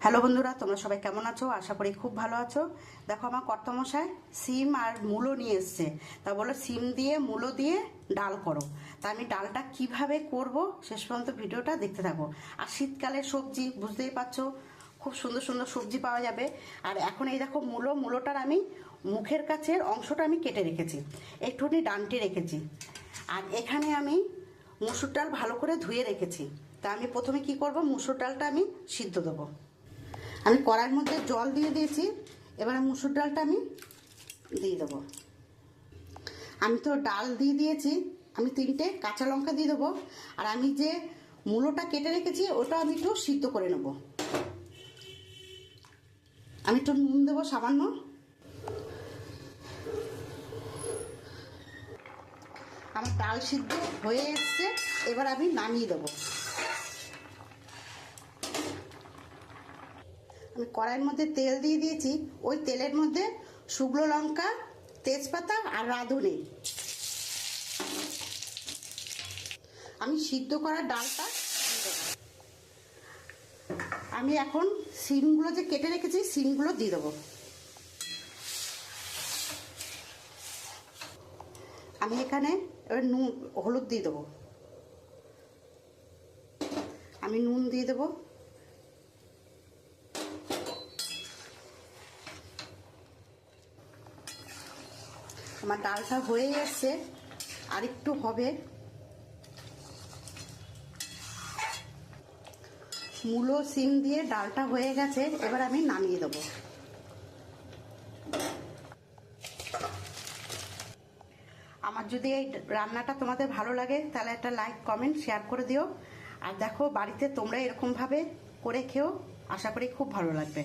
Hello বন্ধুরা, তোমরা সবাই কেমন আছো? আশা করি খুব ভালো আছো। দেখো, আমার কর্তামশাই সিম আর মূলো নিয়ে এসছে। তা বলো সিম দিয়ে মূলো দিয়ে ডাল করো। তা আমি ডালটা কিভাবে করব শেষ পর্যন্ত ভিডিওটা দেখতে থাকো। আর শীতকালের সবজি বুঝতেই পারছো, খুব সুন্দর সুন্দর সবজি পাওয়া যাবে। আর এখন এই দেখো মূলোটার আমি মুখের কাছের অংশটা আমি কেটে রেখেছি, একটুখানি ডান্টি রেখেছি। আর এখানে আমি মুসুর ডাল ভালো করে ধুয়ে রেখেছি। তা আমি প্রথমে কি করব, মুসুর ডালটা আমি সিদ্ধ দেবো। আমি কড়াইয়ের মধ্যে জল দিয়ে দিয়েছি, এবারে মুসুর ডালটা আমি দিয়ে দেবো। আমি তো ডাল দিয়ে দিয়েছি, আমি 3টে কাঁচা লঙ্কা দিয়ে দেবো। আর আমি যে মূলোটা কেটে রেখেছি ওটা আমি একটু সিদ্ধ করে নেব। আমি একটু নুন দেবো সামান্য। আমার ডাল সিদ্ধ হয়ে এসছে, এবার আমি নামিয়ে দেবো। আমি কড়াইয়ের মধ্যে তেল দিয়ে দিয়েছি, ওই তেলের মধ্যে শুকনো লঙ্কা, তেজপাতা আর রাঁধুনি আমি সিদ্ধ করা ডালটা আমি এখন সিমগুলো যে কেটে রেখেছি সিমগুলো দিয়ে দেবো। আমি এখানে এবার নুন হলুদ দিয়ে দেবো, আমি নুন দিয়ে দেবো। আমার ডালটা হয়ে এসছে, আর একটু হবে। মূলো সিম দিয়ে ডালটা হয়ে গেছে, এবার আমি নামিয়ে দেবো। আমার যদি এই রান্নাটা তোমাদের ভালো লাগে তাহলে একটা লাইক কমেন্ট শেয়ার করে দিও। আর দেখো, বাড়িতে তোমরা এরকমভাবে করে খেও, আশা করি খুব ভালো লাগবে।